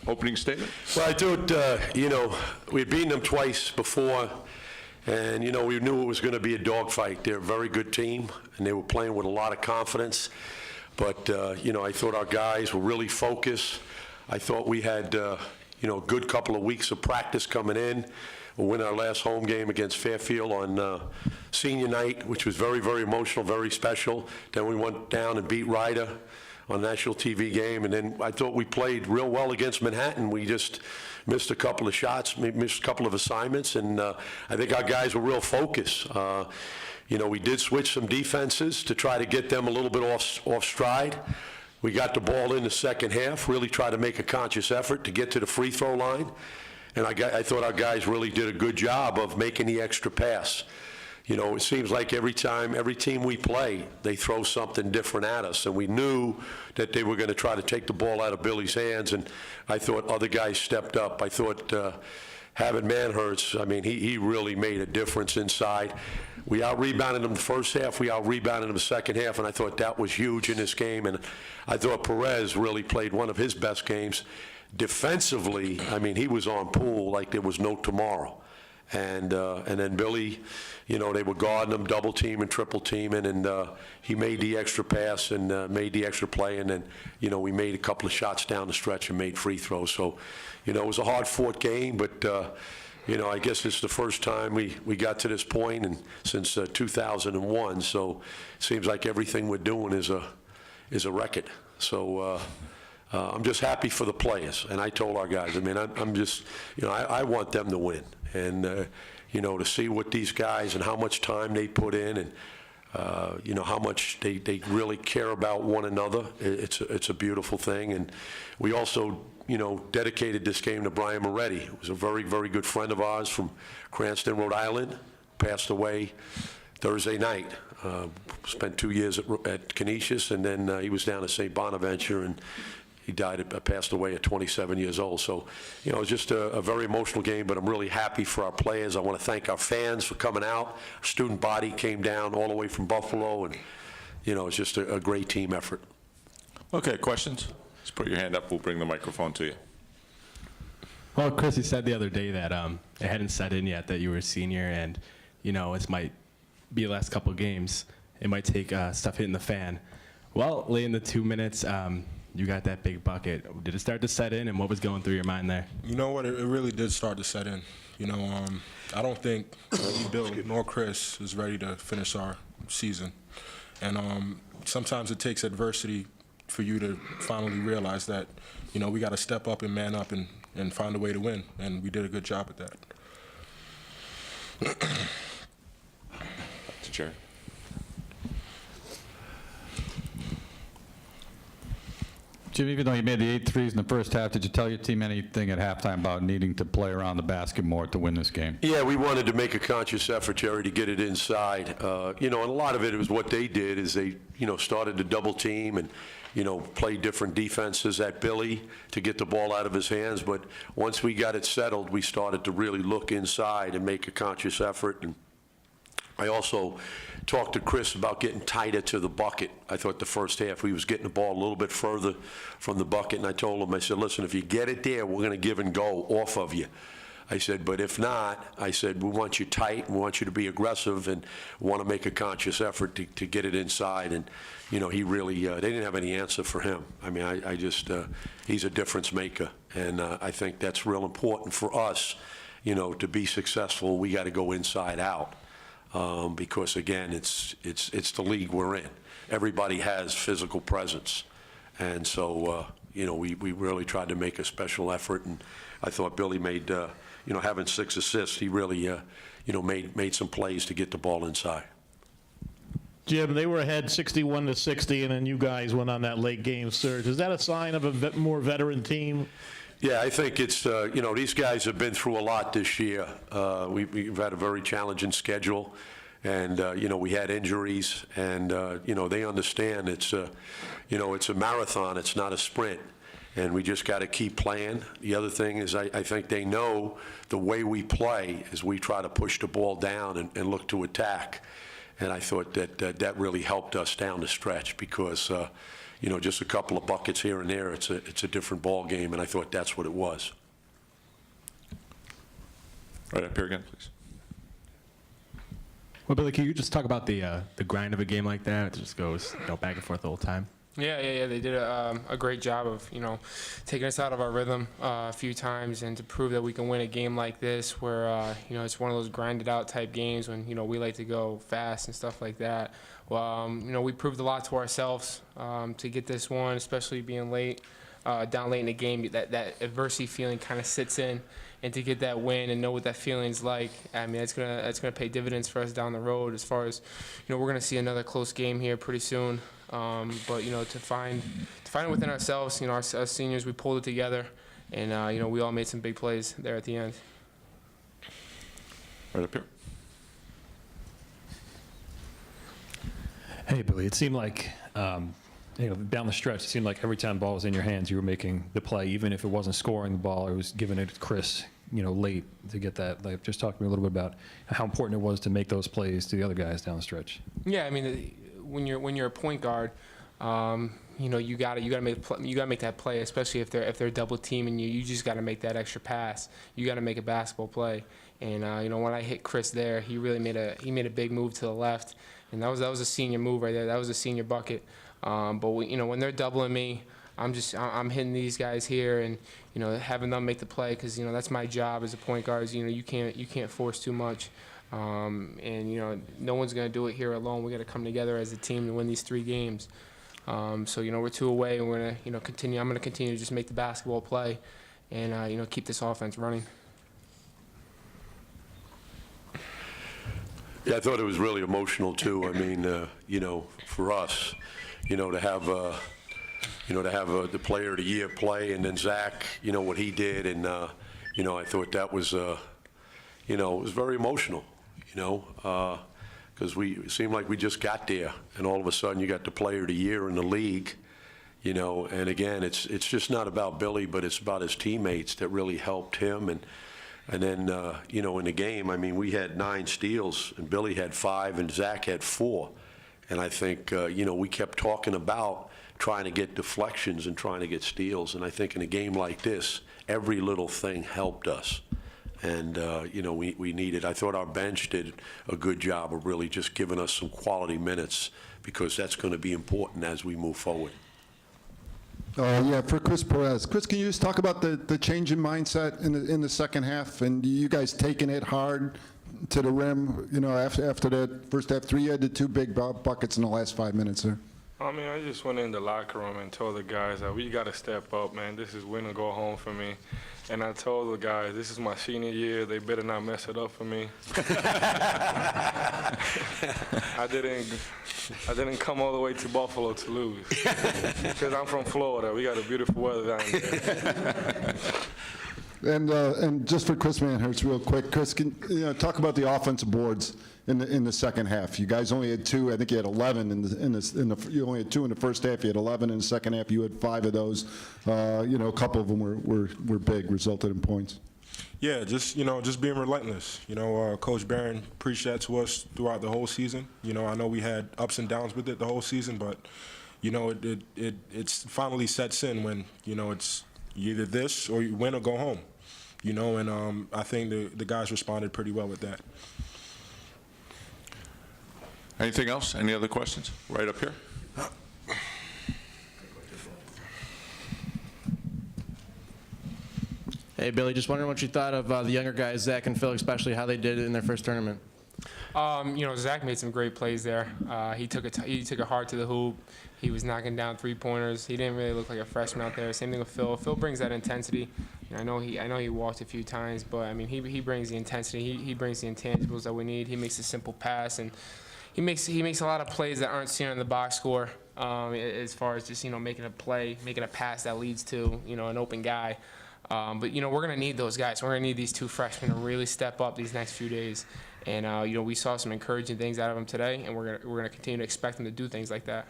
Opening statement? Well, I thought, we had beaten them twice before, and, we knew it was going to be a dogfight. They're a very good team, and they were playing with a lot of confidence. But, I thought our guys were really focused. I thought we had, a good couple of weeks of practice coming in. We'll win our last home game against Fairfield on senior night, which was very, very emotional, very special. Then we went down and beat Ryder on a national TV game, and then I thought we played real well against Manhattan. We just missed a couple of shots, missed a couple of assignments, and I think our guys were real focused. We did switch some defenses to try to get them a little bit off stride. We got the ball in the second half, really tried to make a conscious effort to get to the free throw line, and I thought our guys really did a good job of making the extra pass. It seems like every team we play, they throw something different at us, and we knew that they were going to try to take the ball out of Billy's hands, and I thought other guys stepped up. I thought having Manhertz, he really made a difference inside. We out-rebounded them the first half, we out-rebounded them the second half, and I thought that was huge in this game, and I thought Perez really played one of his best games. Defensively, he was on pool like there was no tomorrow. And then Billy, they were guarding him, double team and triple teaming, and he made the extra pass and made the extra play, and then, we made a couple of shots down the stretch and made free throws. So, it was a hard-fought game, but, I guess it's the first time we got to this point and since 2001, so it seems like everything we're doing is a record. So, I'm just happy for the players, and I told our guys, I'm just, I want them to win. And, to see what these guys and how much time they put in and, how much they really care about one another, it's a beautiful thing. And we also, dedicated this game to Brian Moretti, who was a very, very good friend of ours from Cranston, Rhode Island, passed away Thursday night. Spent 2 years at Canisius, and then he was down at St. Bonaventure, and he passed away at 27 years old. So, it was just a very emotional game, but I'm really happy for our players. I want to thank our fans for coming out. Our student body came down all the way from Buffalo, and, it's just a great team effort. Okay, questions? Just put your hand up. We'll bring the microphone to you. Well, Chris, you said the other day that it hadn't set in yet that you were a senior, and, it might be the last couple of games. It might take stuff hitting the fan. Well, late in the 2 minutes, you got that big bucket. Did it start to set in, and what was going through your mind there? You know what? It really did start to set in. I don't think Bill nor Chris is ready to finish our season. And sometimes it takes adversity for you to finally realize that, we got to step up and man up and find a way to win. And we did a good job at that. To Jerry. Jim, even though you made the 8 threes in the first half, did you tell your team anything at halftime about needing to play around the basket more to win this game? Yeah, we wanted to make a conscious effort, Jerry, to get it inside. And a lot of it was what they did is they, started to double team and, play different defenses at Billy to get the ball out of his hands. But once we got it settled, we started to really look inside and make a conscious effort. And I also talked to Chris about getting tighter to the bucket. I thought the first half we was getting the ball a little bit further from the bucket, and I told him, I said, listen, if you get it there, we're going to give and go off of you. I said, but if not, I said, we want you tight, we want you to be aggressive, and want to make a conscious effort to get it inside. And, he really, they didn't have any answer for him. I just, he's a difference maker, and I think that's real important for us, to be successful. We got to go inside out. Because again, it's the league we're in. Everybody has physical presence, and so we really tried to make a special effort. And I thought Billy made having 6 assists, he really made some plays to get the ball inside. Jim, they were ahead 61-60, and then you guys went on that late game surge. Is that a sign of a more veteran team? Yeah, I think it's, these guys have been through a lot this year. We've had a very challenging schedule, and, we had injuries, and, they understand it's a marathon, it's not a sprint, and we just got to keep playing. The other thing is I think they know the way we play is we try to push the ball down and look to attack. And I thought that that really helped us down the stretch because, just a couple of buckets here and there, it's a different ball game, and I thought that's what it was. Right up here again, please. Well, Billy, can you just talk about the grind of a game like that? It just goes back and forth the whole time. Yeah. They did a great job of, taking us out of our rhythm a few times, and to prove that we can win a game like this where, it's one of those grinded out type games when, we like to go fast and stuff like that. Well, we proved a lot to ourselves to get this one, especially being late, down late in the game. That adversity feeling kind of sits in, and to get that win and know what that feeling's like, I mean, it's gonna pay dividends for us down the road. As far as, we're gonna see another close game here pretty soon. But to find it within ourselves, our seniors, we pulled it together, and we all made some big plays there at the end. Right up here. Hey, Billy, it seemed like, down the stretch, it seemed like every time the ball was in your hands, you were making the play, even if it wasn't scoring the ball, it was giving it to Chris, late to get that. Like, just talk to me a little bit about how important it was to make those plays to the other guys down the stretch. Yeah, I mean, when you're a point guard, you gotta make that play, especially if they're double teaming you. You just gotta make that extra pass. You gotta make a basketball play. And when I hit Chris there, he really made a big move to the left, and that was a senior move right there. That was a senior bucket. But when they're doubling me, I'm hitting these guys here, and having them make the play, because that's my job as a point guard. Is, you can't force too much. And no one's going to do it here alone. We got to come together as a team to win these 3 games. So we're 2 away, and we're going to continue. I'm going to continue to just make the basketball play, and keep this offense running. Yeah, I thought it was really emotional too. I mean, for us, to have the Player of the Year play, and then Zach, what he did, and I thought that was, it was very emotional. Because it seemed like we just got there, and all of a sudden you got the Player of the Year in the league, and again, it's just not about Billy, but it's about his teammates that really helped him, and then, in the game, I mean, we had 9 steals, and Billy had 5, and Zach had 4, and I think, we kept talking about trying to get deflections and trying to get steals, and I think in a game like this, every little thing helped us. And, we needed, I thought our bench did a good job of really just giving us some quality minutes, because that's going to be important as we move forward. For Chris Perez. Chris, can you just talk about the change in mindset in the second half, and you guys taking it hard to the rim, after that first half 3, you had the 2 big buckets in the last 5 minutes there. I mean, I just went in the locker room and told the guys that we got to step up, man. This is win or go home for me. And I told the guys, this is my senior year. They better not mess it up for me. I didn't come all the way to Buffalo to lose. Because I'm from Florida. We got a beautiful weather down there. And just for Chris Manhertz, real quick, Chris, can talk about the offensive boards in the second half? You guys only had 2. I think you had 11 you only had 2 in the first half. You had 11 in the second half. You had 5 of those. A couple of them were big, resulted in points. Yeah, just being relentless. Coach Barron preached that to us throughout the whole season. I know we had ups and downs with it the whole season, but it's finally sets in when it's either this or you win or go home. And I think the guys responded pretty well with that. Anything else? Any other questions? Right up here. Hey, Billy, just wondering what you thought of the younger guys, Zach and Phil, especially how they did it in their first tournament. Zach made some great plays there. He took it hard to the hoop. He was knocking down 3-pointers. He didn't really look like a freshman out there. Same thing with Phil. Phil brings that intensity. I know he walked a few times, but I mean he brings the intensity. He brings the intangibles that we need. He makes a simple pass, and he makes a lot of plays that aren't seen on the box score. As far as just making a play, making a pass that leads to an open guy. But we're going to need those guys. We're going to need these 2 freshmen to really step up these next few days. And we saw some encouraging things out of them today, and we're going to continue to expect them to do things like that.